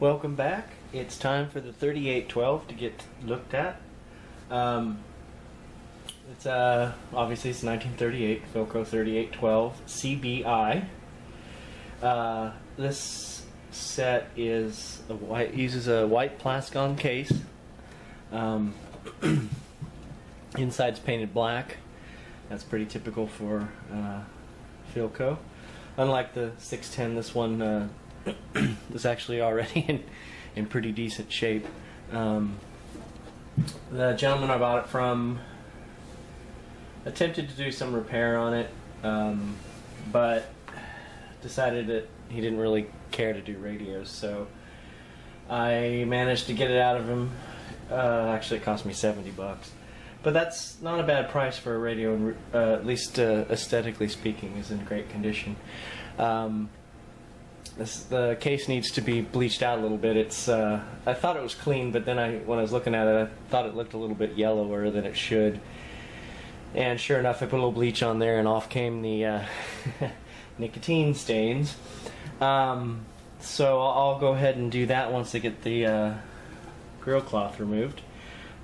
Welcome back. It's time for the 3812 to get looked at. It's obviously it's 1938 Philco 3812 CBI. This set is uses a white Plascon case. Inside's painted black. That's pretty typical for Philco. Unlike the 610, this one is actually already in pretty decent shape. The gentleman I bought it from attempted to do some repair on it, but decided that he didn't really care to do radios, so I managed to get it out of him. Actually, it cost me $70, but that's not a bad price for a radio, and at least aesthetically speaking, is in great condition. The case needs to be bleached out a little bit. It's I thought it was clean, but then when I was looking at it, I thought it looked a little bit yellower than it should. And sure enough, I put a little bleach on there, and off came the nicotine stains. So I'll go ahead and do that once I get the grill cloth removed.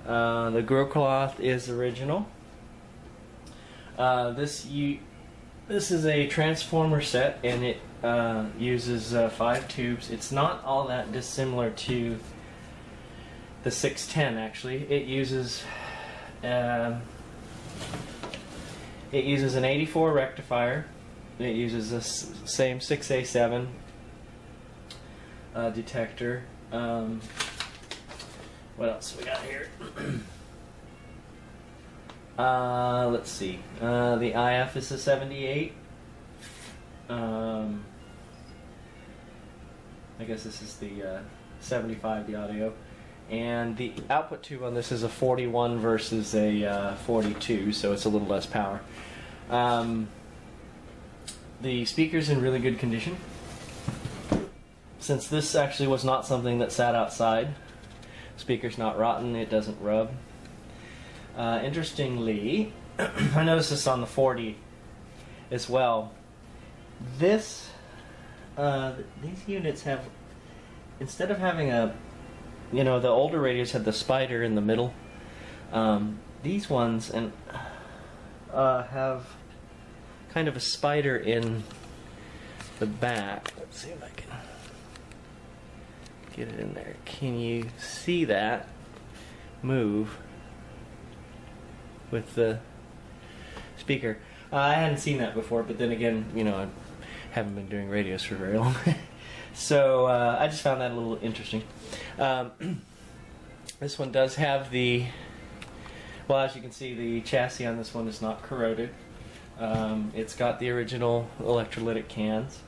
The grill cloth is original. This is a transformer set, and it uses 5 tubes. It's not all that dissimilar to the 610. Actually, it uses an 84 rectifier. It uses the same 6A7 detector. What else we got here? Let's see. The IF is a 78. I guess this is the 75, the audio. And the output tube on this is a 41 versus a 42, so it's a little less power. The speaker's in really good condition. Since this actually was not something that sat outside, speaker's not rotten, it doesn't rub. Interestingly, I noticed this on the 40 as well. These units have, instead of having the older radios had the spider in the middle. These ones have kind of a spider in the back. Let's see if I can get it in there. Can you see that move with the speaker? I hadn't seen that before, but then again, I haven't been doing radios for very long. So I just found that a little interesting. This one does have well, as you can see, the chassis on this one is not corroded. It's got the original electrolytic cans.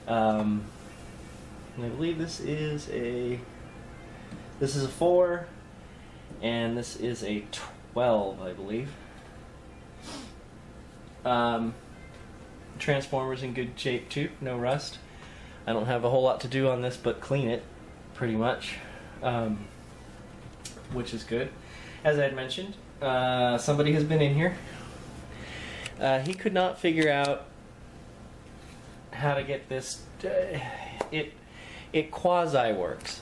And I believe this is a 4, and this is a 12, I believe. Transformer's in good shape too, no rust. I don't have a whole lot to do on this but clean it, pretty much, which is good. As I had mentioned, somebody has been in here. He could not figure out how to get this. It quasi works.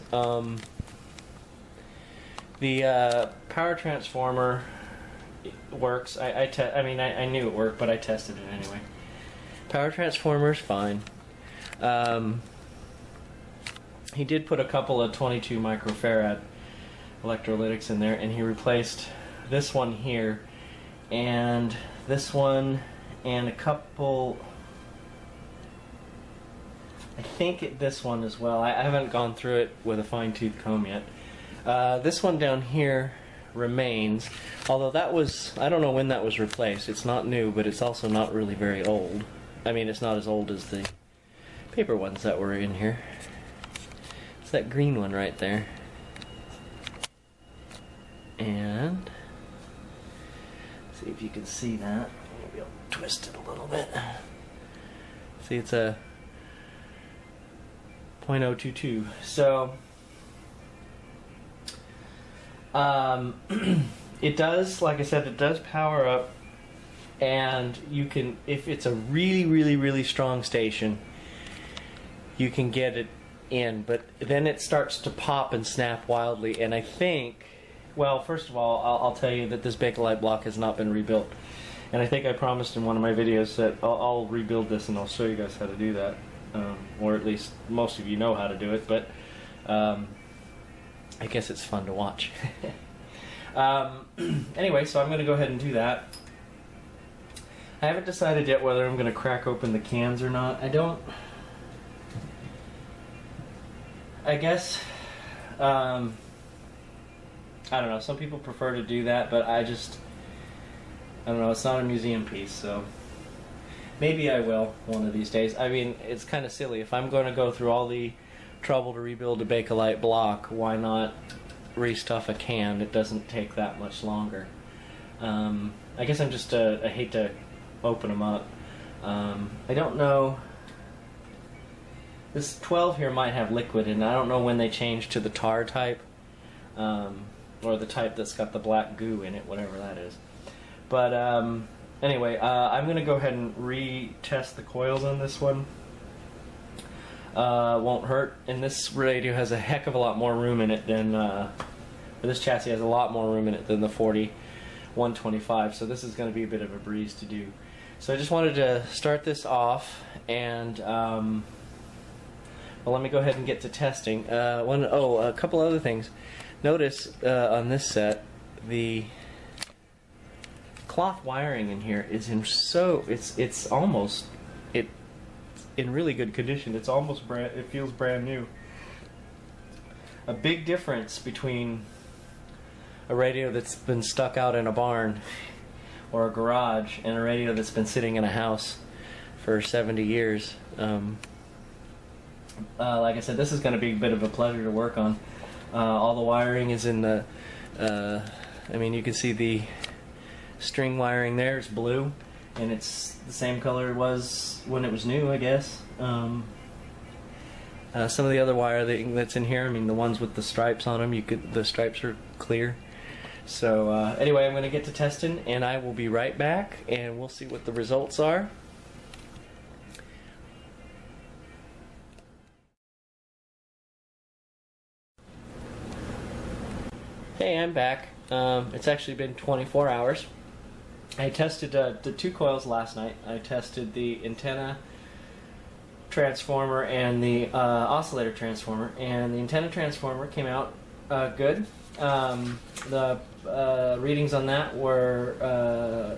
The power transformer works. I knew it worked, but I tested it anyway. Power transformer's fine. He did put a couple of 22 microfarad electrolytics in there, and he replaced this one here, and this one, and a couple. I think this one as well. I haven't gone through it with a fine-tooth comb yet. This one down here remains, although that was, I don't know when that was replaced. It's not new, but it's also not really very old. I mean, it's not as old as the paper ones that were in here. It's that green one right there. And see if you can see that. Maybe I'll twist it a little bit. See, it's a .022. So it does, like I said, it does power up, and you can, if it's a really, really, really strong station, you can get it in, but then it starts to pop and snap wildly, and I think, well, first of all, I'll tell you that this Bakelite block has not been rebuilt. And I think I promised in one of my videos that I'll rebuild this and I'll show you guys how to do that. Or at least most of you know how to do it, but I guess it's fun to watch. Anyway, so I'm going to go ahead and do that. I haven't decided yet whether I'm going to crack open the cans or not. I guess, I don't know, some people prefer to do that, but I don't know, it's not a museum piece, so maybe I will one of these days. I mean, it's kind of silly. If I'm going to go through all the trouble to rebuild a Bakelite block, why not restuff a can? It doesn't take that much longer. I guess I'm just, I hate to open them up. I don't know. This 12 here might have liquid in it. I don't know when they changed to the tar type, or the type that's got the black goo in it, whatever that is. But anyway, I'm going to go ahead and retest the coils on this one. Won't hurt. And this radio has a heck of a lot more room in it than, this chassis has a lot more room in it than the 125, so this is going to be a bit of a breeze to do. So I just wanted to start this off, and well, let me go ahead and get to testing. A couple other things. Notice on this set, the cloth wiring in here is it's almost in really good condition. It's almost it feels brand new. A big difference between a radio that's been stuck out in a barn or a garage and a radio that's been sitting in a house for 70 years. Like I said, this is going to be a bit of a pleasure to work on. All the wiring is in the, I mean, you can see the string wiring there is blue, and it's the same color it was when it was new, I guess. Some of the other wire that's in here, I mean, the ones with the stripes on them, the stripes are clear. So anyway, I'm going to get to testing, and I will be right back, and we'll see what the results are. Hey, I'm back. It's actually been 24 hours. I tested the two coils last night. I tested the antenna transformer and the oscillator transformer, and the antenna transformer came out good. The readings on that were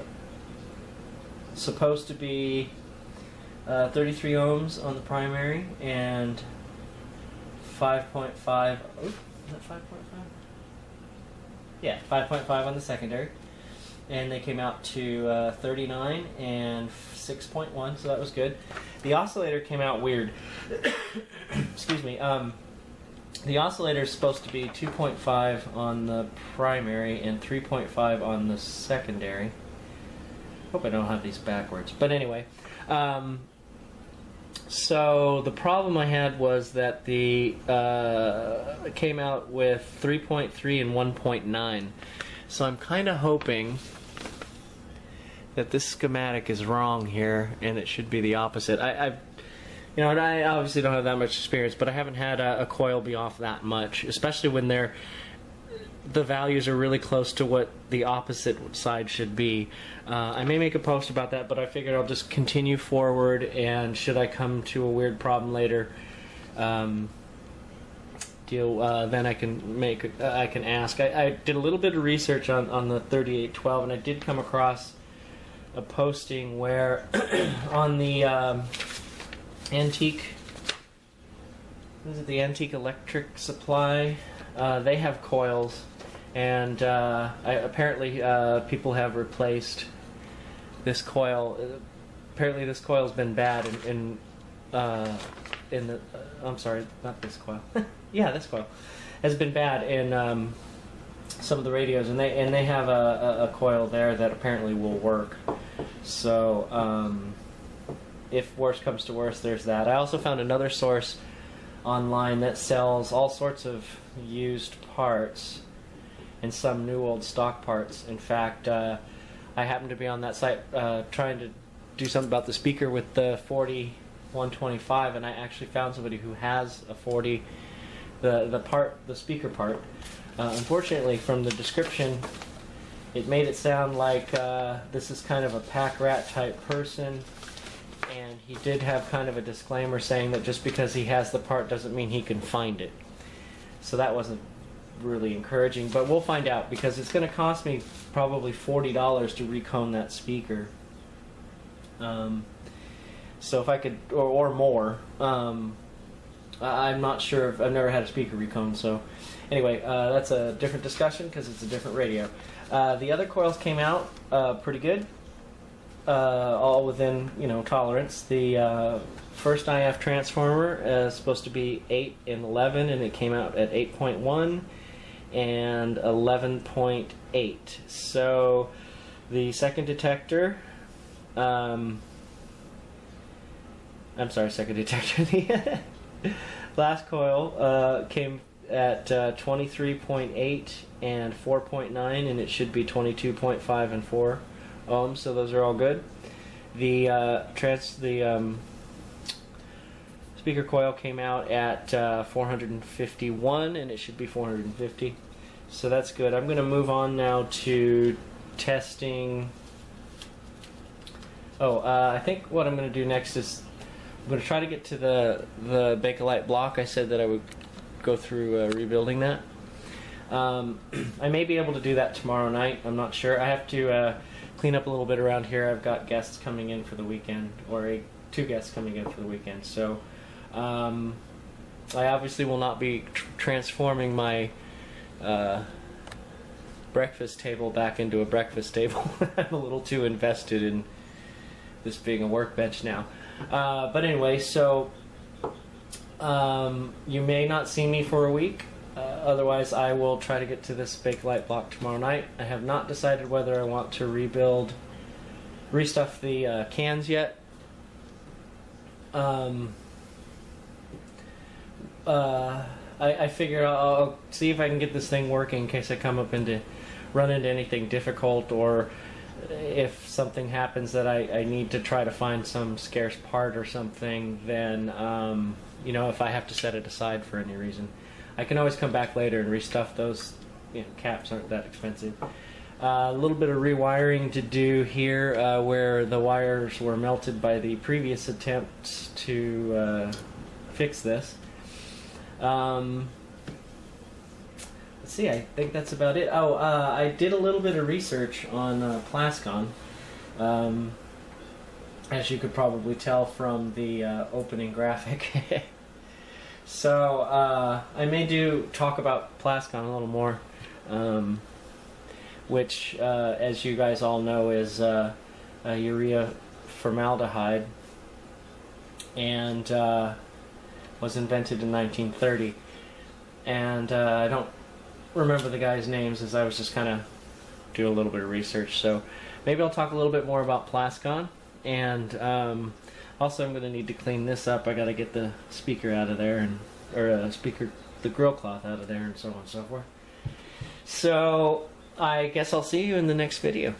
supposed to be 33 ohms on the primary and 5.5. Oh, is that 5.5? Yeah, 5.5 on the secondary. And they came out to 39 and 6.1, so that was good. The oscillator came out weird. Excuse me. The oscillator is supposed to be 2.5 on the primary and 3.5 on the secondary. Hope I don't have these backwards. But anyway, so the problem I had was that the it came out with 3.3 and 1.9. So I'm kind of hoping that this schematic is wrong here, and it should be the opposite. I obviously don't have that much experience, but I haven't had a coil be off that much, especially when the values are really close to what the opposite side should be. I may make a post about that, but I figured I'll just continue forward, and should I come to a weird problem later, then I can ask. I did a little bit of research on the 3812, and I did come across a posting where on the antique electric supply, they have coils, and apparently people have replaced this coil. Apparently this coil's been bad in the I'm sorry, not this coil. Yeah, this coil has been bad in some of the radios, and they have a coil there that apparently will work. So if worse comes to worse, there's that. I also found another source online that sells all sorts of used parts and some new old stock parts. In fact, I happened to be on that site trying to do something about the speaker with the 125, and I actually found somebody who has a 40, the speaker part. Unfortunately, from the description, it made it sound like this is kind of a pack rat type person, and he did have kind of a disclaimer saying that just because he has the part doesn't mean he can find it. So that wasn't really encouraging, but we'll find out, because it's going to cost me probably $40 to recone that speaker. So if I could, or more, I'm not sure if I've never had a speaker recone. So anyway, that's a different discussion because it's a different radio. The other coils came out pretty good, all within tolerance. The first IF transformer is supposed to be 8 and 11, and it came out at 8.1 and 11.8. So the second detector, the last coil came at 23.8 and 4.9, and it should be 22.5 and 4 ohms, so those are all good. The speaker coil came out at 451, and it should be 450, so that's good. I'm going to move on now to testing. I think what I'm going to do next is I'm going to try to get to the Bakelite block. I said that I would go through rebuilding that. I may be able to do that tomorrow night. I'm not sure. I have to clean up a little bit around here. I've got guests coming in for the weekend, or 2 guests coming in for the weekend. So I obviously will not be transforming my breakfast table back into a breakfast table. I'm a little too invested in this being a workbench now. But anyway, so you may not see me for a week. Otherwise, I will try to get to this Bakelite block tomorrow night. I have not decided whether I want to restuff the cans yet. I figure I'll see if I can get this thing working in case I run into anything difficult, or if something happens that I need to try to find some scarce part or something, then if I have to set it aside for any reason, I can always come back later and restuff those. Caps aren't that expensive. A little bit of rewiring to do here where the wires were melted by the previous attempts to fix this. Let's see, I think that's about it. I did a little bit of research on Plascon, as you could probably tell from the opening graphic. So I may talk about Plascon a little more, which, as you guys all know, is urea formaldehyde, and was invented in 1930. And I don't remember the guys' names, as I was just kind of doing a little bit of research. So maybe I'll talk a little bit more about Plascon, and also I'm going to need to clean this up. I got to get the speaker out of there, the grill cloth out of there, and so on and so forth. So I guess I'll see you in the next video.